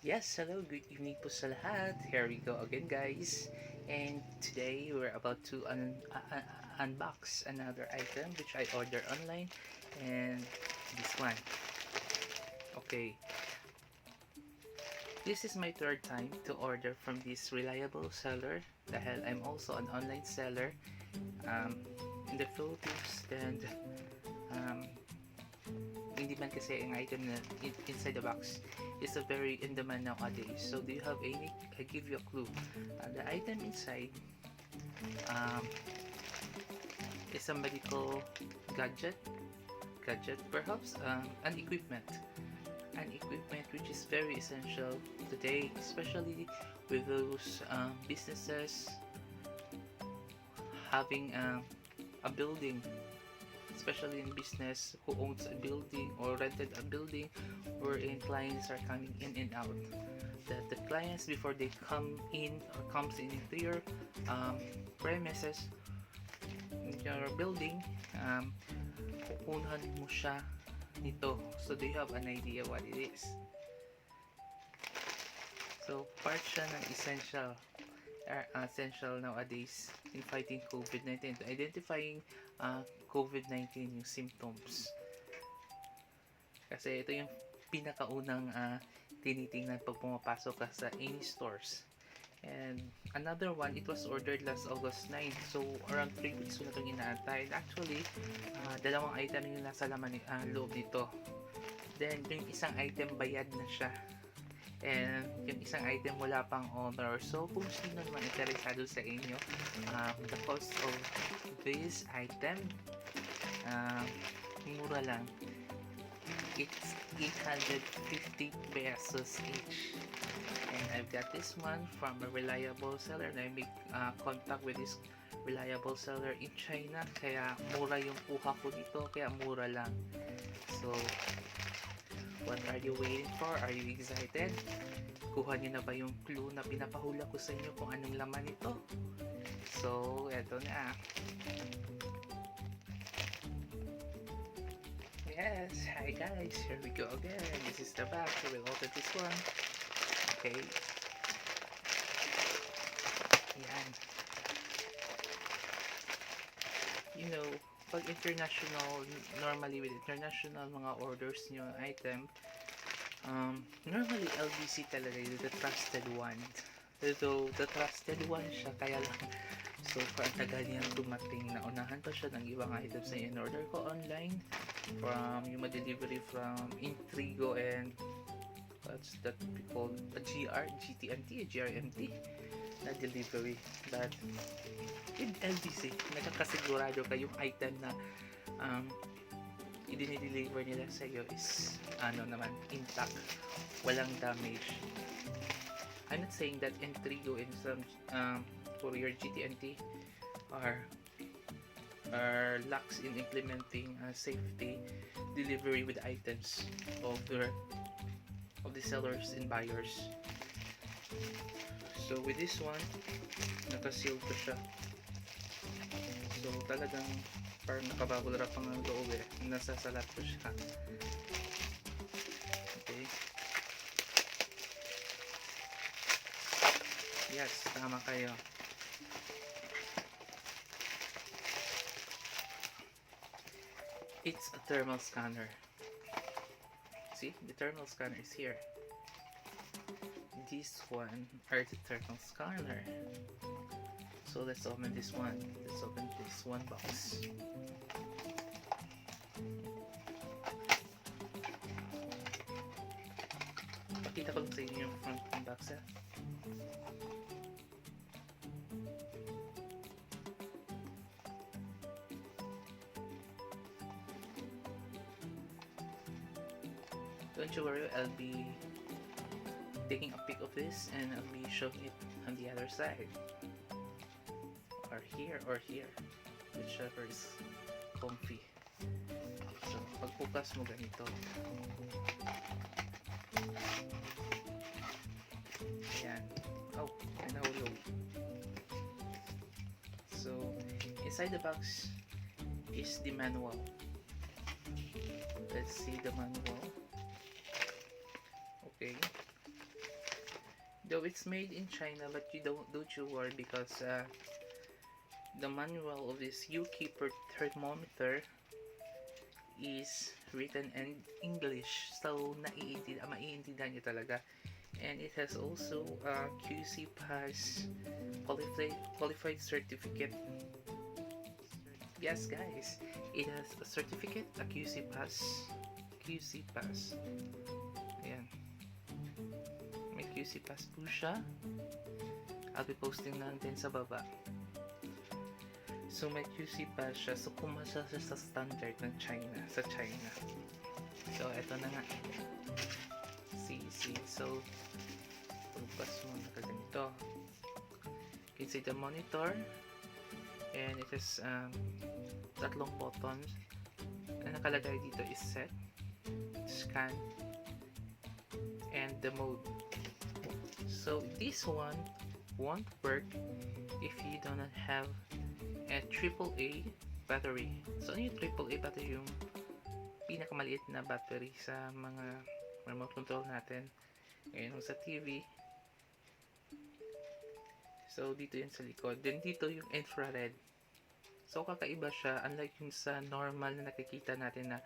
Yes, hello, good evening po sa lahat. Here we go again, guys. And today we're about to unbox another item which I ordered online, and this one. Okay, this is my third time to order from this reliable seller dahil I'm also an online seller in the Philippines, and um, hindi man kasi ang item na inside the box is a very in demand nowadays. So do you have any? I give you a clue. The item inside um, is a medical gadget, perhaps an equipment which is very essential today, especially with those businesses having a building, especially in business who owns a building or rented a building wherein clients are coming in and out. That the clients, before they come in or comes in into your premises, in your building, pupunahan mo siya nito. So do you have an idea what it is? So part siya ng essential nowadays in fighting COVID-19, to identifying COVID-19 yung symptoms. Kasi ito yung pinakaunang tinitingnan pag pumapasok ka sa any stores. And another one, it was ordered last August 9. So around 3 weeks ko na itong inaantay. Actually, dalawang item yung nasa laman loob nito. Then yung isang item bayad na siya. And yung isang item wala pang owner. So kung sino naman interesado sa inyo, the cost of this item, mura lang. It's 850 pesos each. And I've got this one from a reliable seller, and I make contact with this reliable seller in China. Kaya mura yung kuha ko dito, kaya mura lang. So what are you waiting for? Are you excited? Kuha niyo na ba yung clue na pinapahula ko sa inyo kung anong laman nito? So, eto na. Yes, hi guys, here we go again. This is the box. So we'll open this one. Okay. Yan. You know, pag international, normally with international mga orders nyo item, normally LBC talaga yung the trusted one. So, the trusted one siya, kaya lang, so ang tagal niyang dumating, na unahan pa siya ng ibang items na in-order ko online, from yung delivery from Intrigo and what's that called, a GRMT na delivery. But with LBC, nagkakasigurado kayong item na i-deliver nila sa iyo is intact, walang damage. I'm not saying that Intrigo and some courier GTNT are lax in implementing safety delivery with items of the sellers and buyers. So with this one, naka-sealed pa siya. So talagang parang nakabubble wrap ang loob nasasalat pa siya. Okay. Yes, tama kayo. It's a thermal scanner. See, the thermal scanner is here. This one are the thermal scanner. So let's open this one. Let's open this one box. Pakita ko lang sa inyo yung front ng box . Don't you worry, I'll be taking a pic of this and I'll be showing it on the other side, or here, whichever is comfy. So pagbukas mo ganito, ayan, oh, nahulog. So inside the box is the manual. Let's see the manual. Okay, Though it's made in China, but don't you worry, because the manual of this Ukeeper thermometer is written in English, so maiintindihan niyo talaga. And it has also a QC Pass qualified certificate. Yes, guys, it has a certificate, a QC Pass. QC Pass. Ayan. May QC Pass po siya. I'll be posting na din sa baba. So, may QC Pass siya. So, kumasa siya sa standard ng China. Sa China. So, eto na nga. See. So, pagpas mo na ganito. You can see the monitor. And it has tatlong buttons. Ang nakalagay dito is set, scan, and the mode. So this one won't work if you do not have a AAA battery. So ano yung AAA battery? Yung pinakamaliit na battery sa mga remote control natin. Ngayon sa TV. So dito yun sa likod. Then dito yung infrared. So kakaiba siya, unlike yung sa normal na nakikita natin na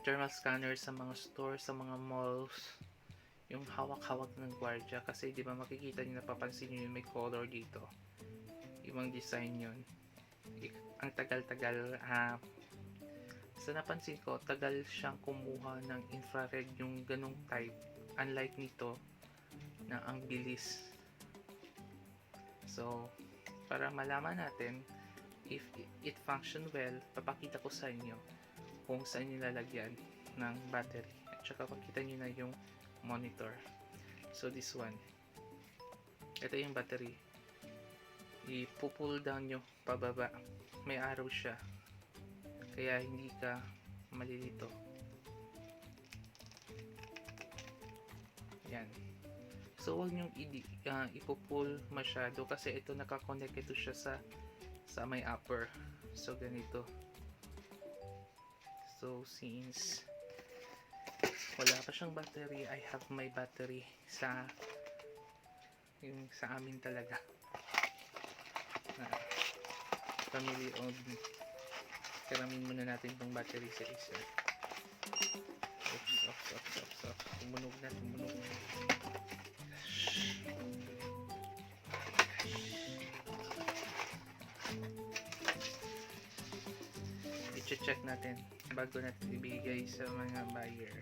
thermal scanner sa mga stores, sa mga malls, yung hawak-hawak ng gwardiya. Kasi di ba makikita nyo, napapansin nyo yung may color dito. Ibang design yun. Ang tagal-tagal. Sa napansin ko, tagal siyang kumuha ng infrared, yung ganong type. Unlike nito, na ang bilis. So, para malaman natin if it function well, papakita ko sa inyo kung saan nilalagyan ng battery, at saka pakita nyo na yung monitor. So this one, ito yung battery, ipupull down nyo pababa, may arrow siya kaya hindi ka malilito. Yan. So, huwag nyong ipupull masyado kasi ito nakakonect ito siya sa may upper. So, ganito. So, since wala pa siyang battery, I have my battery sa amin talaga. Family owned. Karamin muna natin itong battery sa isa. Oops. Tumunog na. I-check natin bago natin ibigay sa mga buyer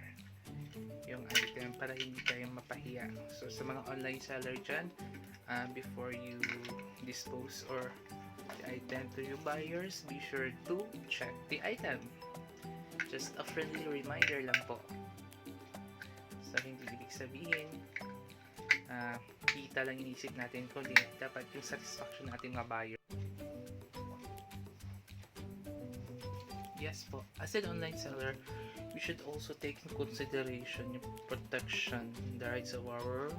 yung item para hindi tayo mapahiya. So sa mga online seller dyan, before you dispose or the item to your buyers, be sure to check the item. Just a friendly reminder lang po. So hindi ibig sabihin kita lang inisip natin, kundi dapat yung satisfaction natin mga buyer. Yes po, as an online seller, we should also take in consideration yung protection, the rights of our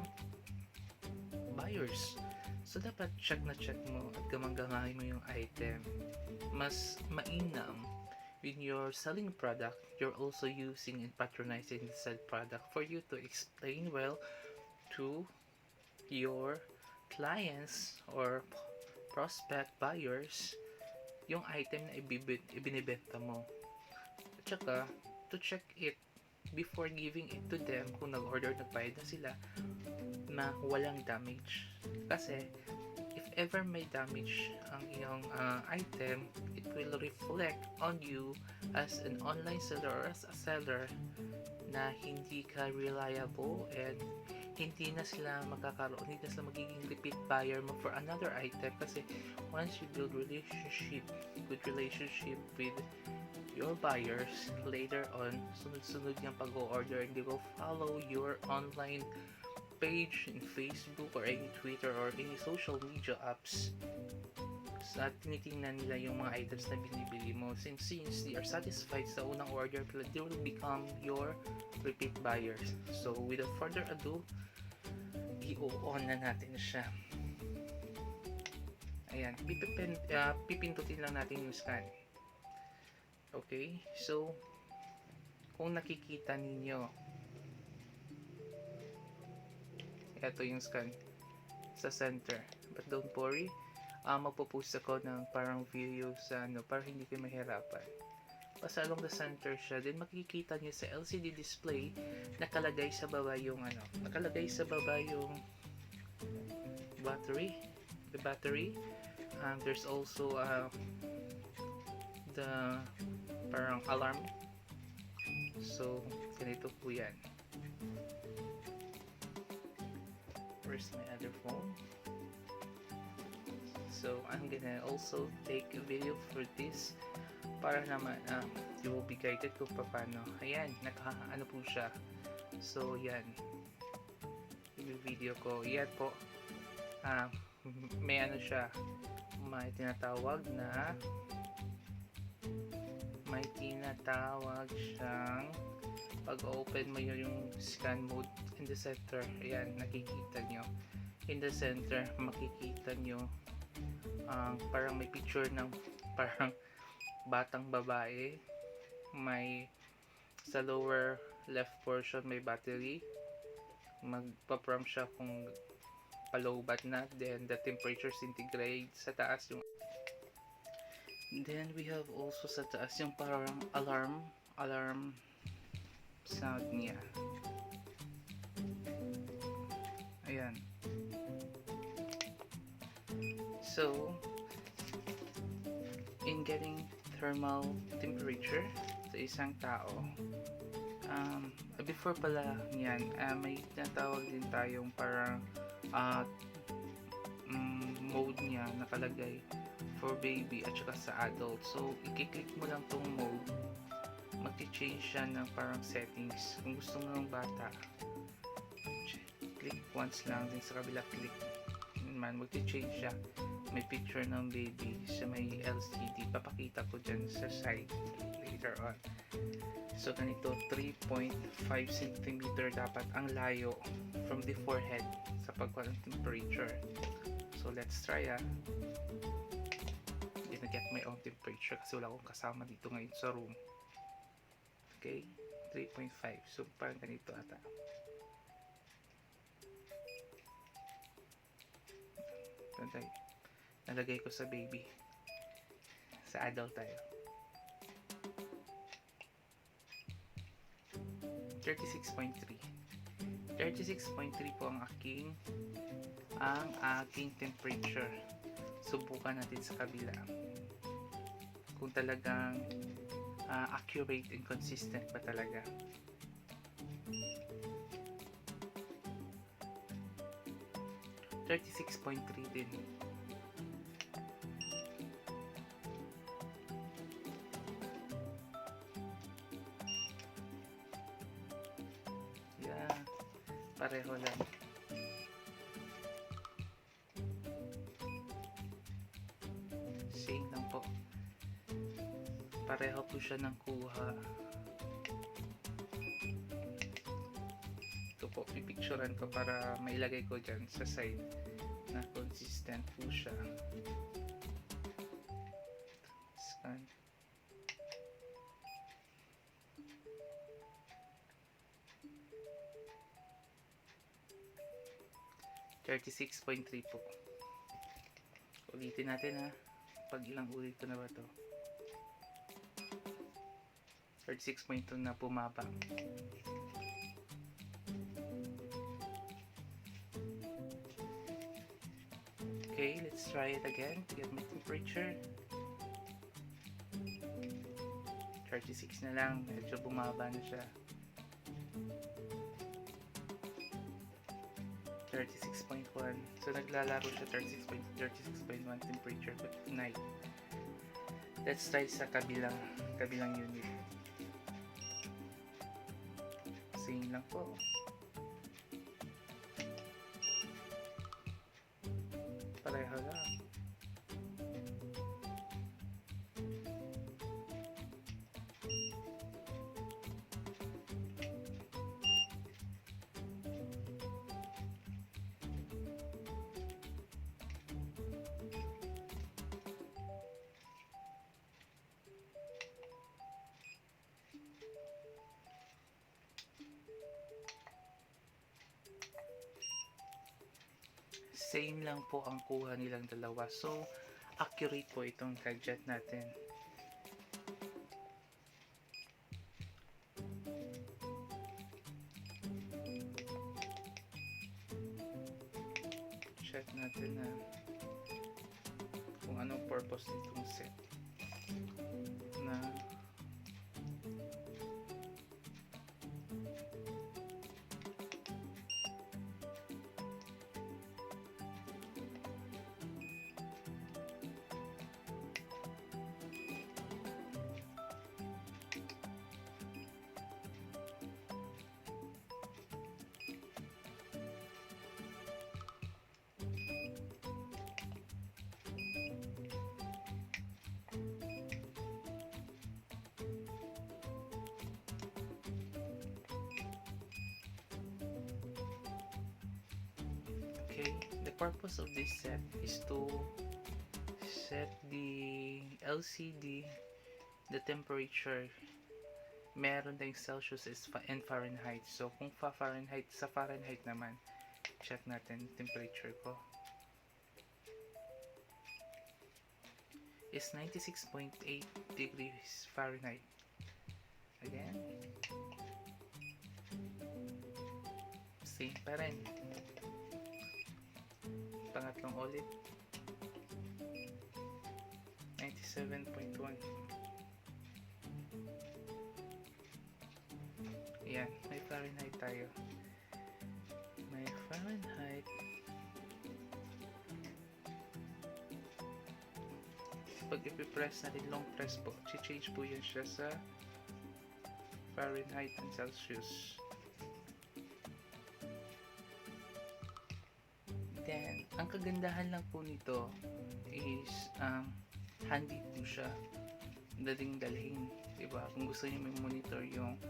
buyers. So dapat check mo at gamang-gamay mo yung item. Mas mainam when you're selling a product, you're also using and patronizing the said product for you to explain well to your clients or prospect buyers yung item na ibinibenta mo. At saka, to check it before giving it to them, kung nag-bayad na sila, na walang damage. Kasi, if ever may damage ang iyong item, it will reflect on you as an online seller or as a seller na hindi ka reliable and hindi na sila magiging repeat buyer mo for another item. Kasi once you build good relationship with your buyers, later on sunod-sunod yung pag-order and they will follow your online page in Facebook or any Twitter or any social media apps. Sa tinitingnan nila yung mga items na binibili mo, since they are satisfied sa unang order, they will become your repeat buyers. So without further ado, i-on na natin siya. Ayan, pipindutin lang natin yung scan. Okay, so kung nakikita ninyo, Ito yung scan sa center. But don't worry, magpo-post ako ng parang video sa para hindi kayo mahirapan. Basta along the center siya, then makikita niyo sa LCD display nakalagay sa baba yung battery, the battery. There's also the parang alarm. So ganito po yan. Where's my other phone? So I'm gonna also take a video for this para naman you will be guided kung paano. Ayan, nakaano po siya. So yan, yung video ko, yan po, may ano siya, may tinatawag siyang pag open mo yung scan mode in the center. Ayan, nakikita nyo in the center, makikita nyo parang may picture ng parang batang babae, may sa lower left portion may battery, magpa-prompt siya kung palobat na, then the temperature centigrade sa taas yung, then we have also sa taas yung parang alarm sound niya. Ayan, so in getting thermal temperature sa isang tao, before pala yan, may tinatawag din tayong parang mode niya nakalagay for baby at saka sa adult. So i-click mo lang tong mode, mag-change siya ng parang settings. Kung gusto mo ng bata, click once lang, din sa kabila click naman, mag-change siya. May picture ng baby sa may LCD, papakita ko dyan sa side later on. So ganito, 3.5 cm dapat ang layo from the forehead sa pagkuha ng temperature. So let's try gonna get my own temperature kasi wala akong kasama dito ngayon sa room. Okay, 3.5, so parang ganito ata. Pantay, nalagay ko sa baby, sa adult tayo. 36.3 po ang aking temperature. Subukan natin sa kabila kung talagang accurate and consistent ba talaga. .3 din. Yeah, pareho lang. Same lang po. Pareho po siya ng kuha. Ito po, pipicturean ko para mailagay ko dyan sa side na consistent po siya. Scan. .36.3 po. Ulitin natin pag ilang ulit ko na ba to. 36.2 na pumaba. Okay, let's try it again to get my temperature. 36 na lang, medyo bumaba na siya. 36.1. So naglalaro siya 36.1 temperature but night. Let's try sa kabilang unit. Same lang po. Pareho lang. Same lang po ang kuha nilang dalawa. So, accurate po itong gadget natin. Check natin na kung anong purpose nitong set na okay, the purpose of this set is to set the LCD, the temperature. Meron tayong Celsius and Fahrenheit. So, kung Fahrenheit, sa Fahrenheit naman, check natin temperature ko. Is 96.8 degrees Fahrenheit. Again. Same pa rin. Pangatlong ulit. 97.1. Ayan, may Fahrenheit tayo. May Fahrenheit. Pag ipipress natin, long press po, change po yan siya sa Fahrenheit and Celsius. Then, ang kagandahan lang po nito is handy po siya. Daling dalhin, diba? Kung gusto niyo may monitor yung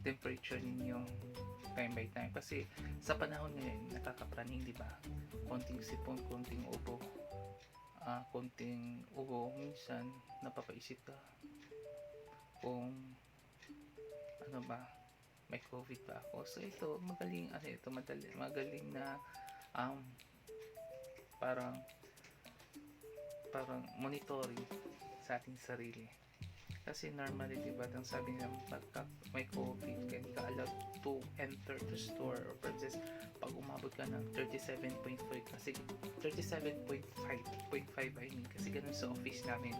temperature ninyo time by time. Kasi sa panahon ngayon, nakakapraning, diba? Konting sipon, konting ubo. Konting ubo, minsan napapaisip ka kung ano ba, may COVID ba ako. So ito, magaling na parang monitoring sa ating sarili. Kasi normally, diba, ang sabi nila, pagka may COVID, ka allowed to enter the store or purchase pag umabot ka ng 37.5, kasi 37.5 I mean, kasi ganun sa office namin,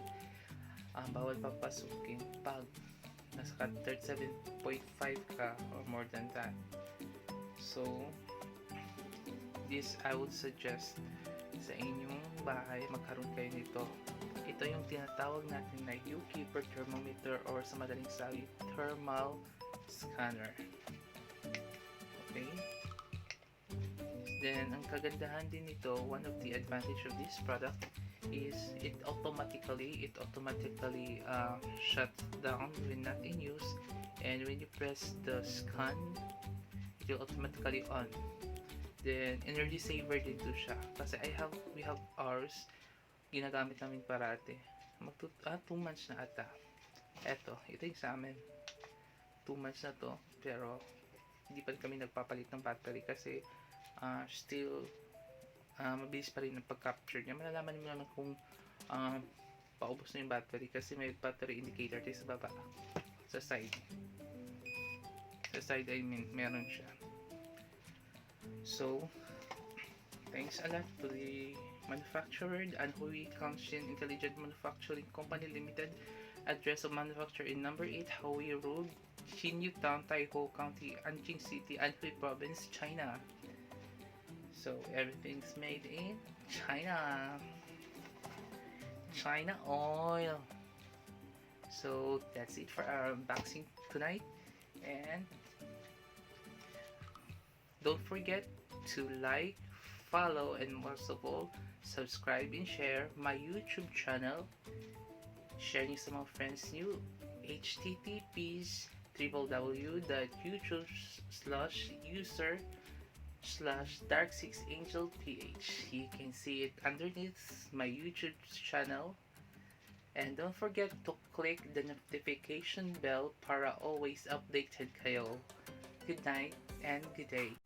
bawal papasukin pag nasa 37.5 ka or more than that. So this I would suggest sa inyong bahay, magkaroon kayo nito. Ito yung tinatawag natin na UV thermometer or sa madaling sabi, thermal scanner. Okay? Then, ang kagandahan din nito, one of the advantage of this product is it automatically shuts down when not in use, and when you press the scan, it will automatically on. Then, energy saver din to siya. Kasi we have ours, ginagamit namin parati. 2 months na ata. Ito yung sa amin. 2 months na to, pero hindi pa rin kami nagpapalit ng battery kasi still mabilis pa rin ang pag-capture niya. Malalaman mo naman kung paubos na yung battery kasi may battery indicator tayo sa baba, sa side I mean, meron siya. So thanks a lot to the manufacturer, the Anhui Kangshin Intelligent Manufacturing Company Limited. Address of manufacturer in number 8 Hui Road, Xinyu Town, Taiho County, Anjing City, Anhui Province, China. So everything's made in China. China oil. So that's it for our unboxing tonight, and don't forget to like, follow, and most of all, subscribe and share my YouTube channel. Share nyo sa mga friends nyo. https://www.youtube/user/dark6angelph. You can see it underneath my YouTube channel. And don't forget to click the notification bell para always updated kayo. Good night and good day.